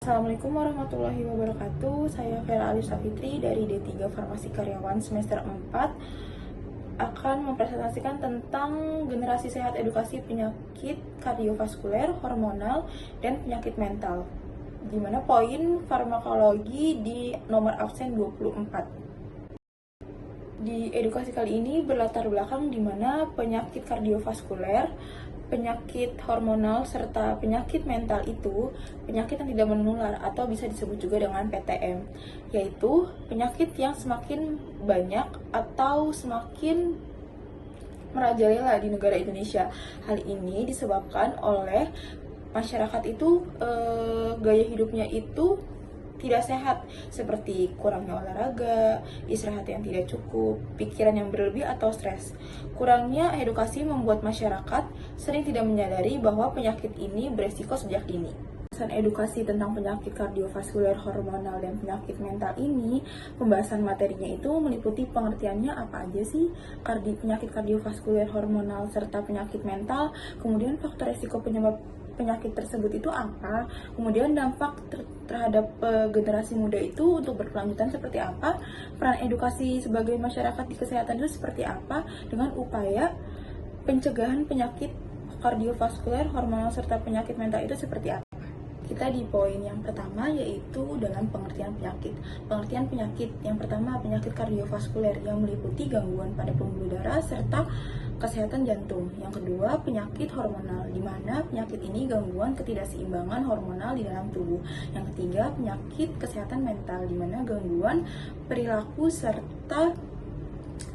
Assalamualaikum warahmatullahi wabarakatuh. Saya Vera Alisa Fitri dari D3 Farmasi Karyawan semester 4 akan mempresentasikan tentang generasi sehat edukasi penyakit kardiovaskuler, hormonal, dan penyakit mental. Di mana poin farmakologi di nomor absen 24. Di edukasi kali ini berlatar belakang di mana penyakit kardiovaskuler, penyakit hormonal, serta penyakit mental itu penyakit yang tidak menular atau bisa disebut juga dengan PTM, yaitu penyakit yang semakin banyak atau semakin merajalela di negara Indonesia. Hal ini disebabkan oleh masyarakat itu gaya hidupnya itu tidak sehat, seperti kurangnya olahraga, istirahat yang tidak cukup, pikiran yang berlebih atau stres. Kurangnya edukasi membuat masyarakat sering tidak menyadari bahwa penyakit ini beresiko sejak dini. Edukasi tentang penyakit kardiovaskuler, hormonal, dan penyakit mental ini, pembahasan materinya itu meliputi pengertiannya apa aja sih penyakit kardiovaskuler, hormonal, serta penyakit mental, kemudian faktor resiko penyebab penyakit tersebut itu apa, kemudian dampak terhadap generasi muda itu untuk berkelanjutan seperti apa, peran edukasi sebagai masyarakat di kesehatan itu seperti apa, dengan upaya pencegahan penyakit kardiovaskuler, hormonal, serta penyakit mental itu seperti apa. Kita di poin yang pertama yaitu dalam pengertian penyakit. Pengertian penyakit yang pertama, penyakit kardiovaskuler yang meliputi gangguan pada pembuluh darah serta kesehatan jantung. Yang kedua, penyakit hormonal, di mana penyakit ini gangguan ketidakseimbangan hormonal di dalam tubuh. Yang ketiga, penyakit kesehatan mental, di mana gangguan perilaku serta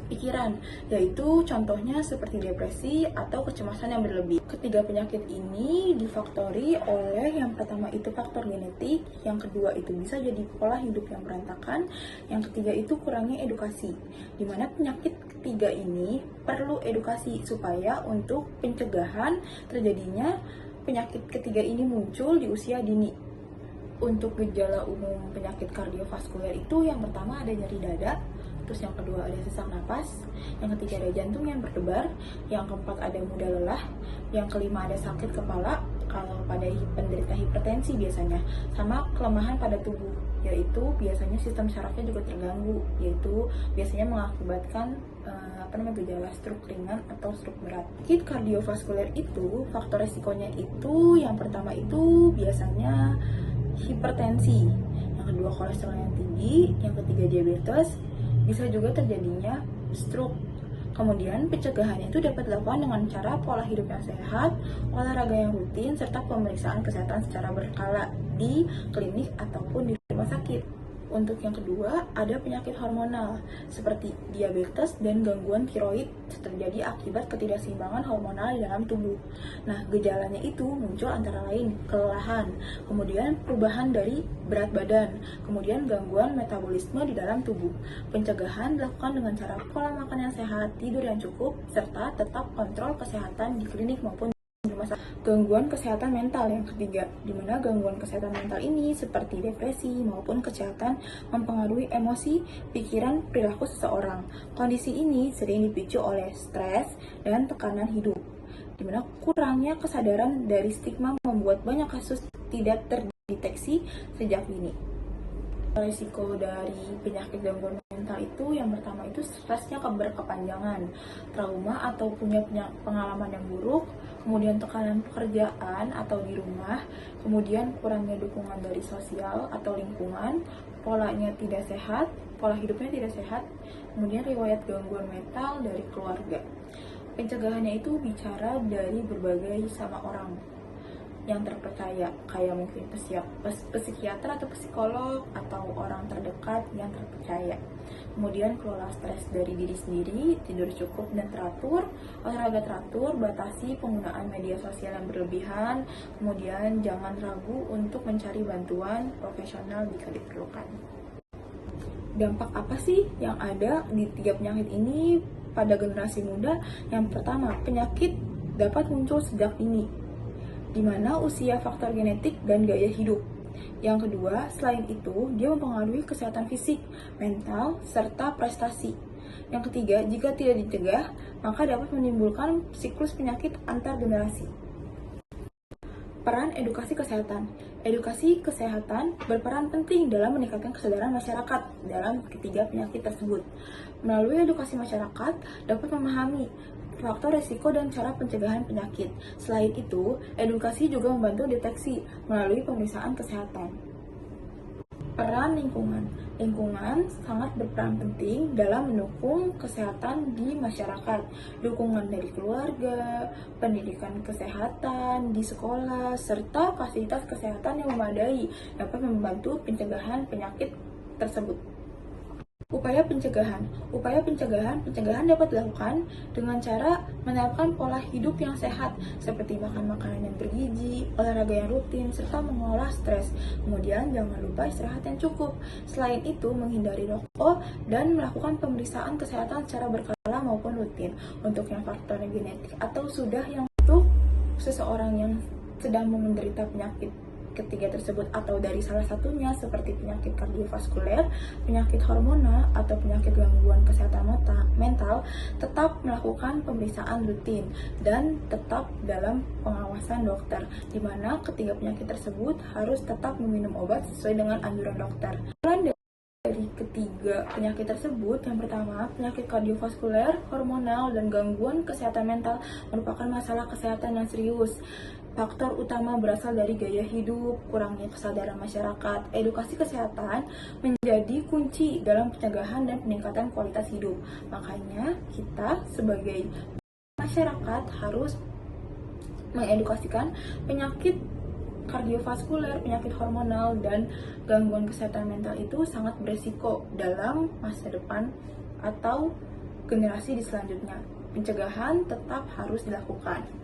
pikiran, yaitu contohnya seperti depresi atau kecemasan yang berlebih. Ketiga penyakit ini difaktori oleh yang pertama itu faktor genetik, yang kedua itu bisa jadi pola hidup yang berantakan, yang ketiga itu kurangnya edukasi. Dimana penyakit ketiga ini perlu edukasi supaya untuk pencegahan terjadinya penyakit ketiga ini muncul di usia dini. Untuk gejala umum penyakit kardiovaskuler itu yang pertama ada nyeri dada, terus yang kedua ada sesak napas, yang ketiga ada jantung yang berdebar, yang keempat ada mudah lelah, yang kelima ada sakit kepala kalau pada penderita hipertensi biasanya, sama kelemahan pada tubuh, yaitu biasanya sistem sarafnya juga terganggu, yaitu biasanya mengakibatkan gejala stroke ringan atau stroke berat. Penyakit kardiovaskuler itu faktor resikonya itu yang pertama itu biasanya hipertensi, yang kedua kolesterol yang tinggi, yang ketiga diabetes, bisa juga terjadinya stroke. Kemudian pencegahannya itu dapat dilakukan dengan cara pola hidup yang sehat, olahraga yang rutin, serta pemeriksaan kesehatan secara berkala di klinik ataupun di rumah sakit. Untuk yang kedua, ada penyakit hormonal seperti diabetes dan gangguan tiroid terjadi akibat ketidakseimbangan hormonal di dalam tubuh. Nah, gejalanya itu muncul antara lain kelelahan, kemudian perubahan dari berat badan, kemudian gangguan metabolisme di dalam tubuh. Pencegahan dilakukan dengan cara pola makan yang sehat, tidur yang cukup, serta tetap kontrol kesehatan di klinik maupun gangguan kesehatan mental yang ketiga, di mana gangguan kesehatan mental ini seperti depresi maupun kesehatan mempengaruhi emosi, pikiran, perilaku seseorang. Kondisi ini sering dipicu oleh stres dan tekanan hidup, di mana kurangnya kesadaran dari stigma membuat banyak kasus tidak terdeteksi sejak dini. Risiko dari penyakit gangguan mental itu yang pertama itu stresnya berkepanjangan, trauma atau punya pengalaman yang buruk, kemudian tekanan pekerjaan atau di rumah, kemudian kurangnya dukungan dari sosial atau lingkungan, polanya tidak sehat, pola hidupnya tidak sehat, kemudian riwayat gangguan mental dari keluarga. Pencegahannya itu bicara dari berbagai sama orang yang terpercaya, kayak mungkin psikiater atau psikolog atau orang terdekat yang terpercaya. Kemudian kelola stres dari diri sendiri, tidur cukup dan teratur, olahraga teratur, batasi penggunaan media sosial yang berlebihan, kemudian jangan ragu untuk mencari bantuan profesional jika diperlukan. Dampak apa sih yang ada di tiga penyakit ini pada generasi muda? Yang pertama, penyakit dapat muncul sejak dini, di mana usia, faktor genetik, dan gaya hidup. Yang kedua, selain itu, dia mempengaruhi kesehatan fisik, mental, serta prestasi. Yang ketiga, jika tidak dicegah, maka dapat menimbulkan siklus penyakit antar generasi. Peran edukasi kesehatan. Edukasi kesehatan berperan penting dalam meningkatkan kesadaran masyarakat dalam ketiga penyakit tersebut. Melalui edukasi masyarakat dapat memahami faktor risiko dan cara pencegahan penyakit. Selain itu, edukasi juga membantu deteksi melalui pemeriksaan kesehatan. Peran lingkungan. Lingkungan sangat berperan penting dalam mendukung kesehatan di masyarakat. Dukungan dari keluarga, pendidikan kesehatan di sekolah, serta fasilitas kesehatan yang memadai dapat membantu pencegahan penyakit tersebut. Upaya pencegahan dapat dilakukan dengan cara menerapkan pola hidup yang sehat seperti makan makanan yang bergizi, olahraga yang rutin, serta mengolah stres. Kemudian jangan lupa istirahat yang cukup. Selain itu, menghindari rokok dan melakukan pemeriksaan kesehatan secara berkala maupun rutin. Untuk yang faktor genetik atau sudah yang untuk seseorang yang sedang menderita penyakit ketiga tersebut atau dari salah satunya seperti penyakit kardiovaskuler, penyakit hormonal, atau penyakit gangguan kesehatan mental, tetap melakukan pemeriksaan rutin dan tetap dalam pengawasan dokter, di mana ketiga penyakit tersebut harus tetap meminum obat sesuai dengan anjuran dokter. Dari ketiga penyakit tersebut, yang pertama, penyakit kardiovaskuler, hormonal, dan gangguan kesehatan mental merupakan masalah kesehatan yang serius. Faktor utama berasal dari gaya hidup, kurangnya kesadaran masyarakat. Edukasi kesehatan menjadi kunci dalam pencegahan dan peningkatan kualitas hidup. Makanya, kita sebagai masyarakat harus mengedukasikan penyakit kardiovaskuler, penyakit hormonal, dan gangguan kesehatan mental itu sangat beresiko dalam masa depan atau generasi di selanjutnya. Pencegahan tetap harus dilakukan.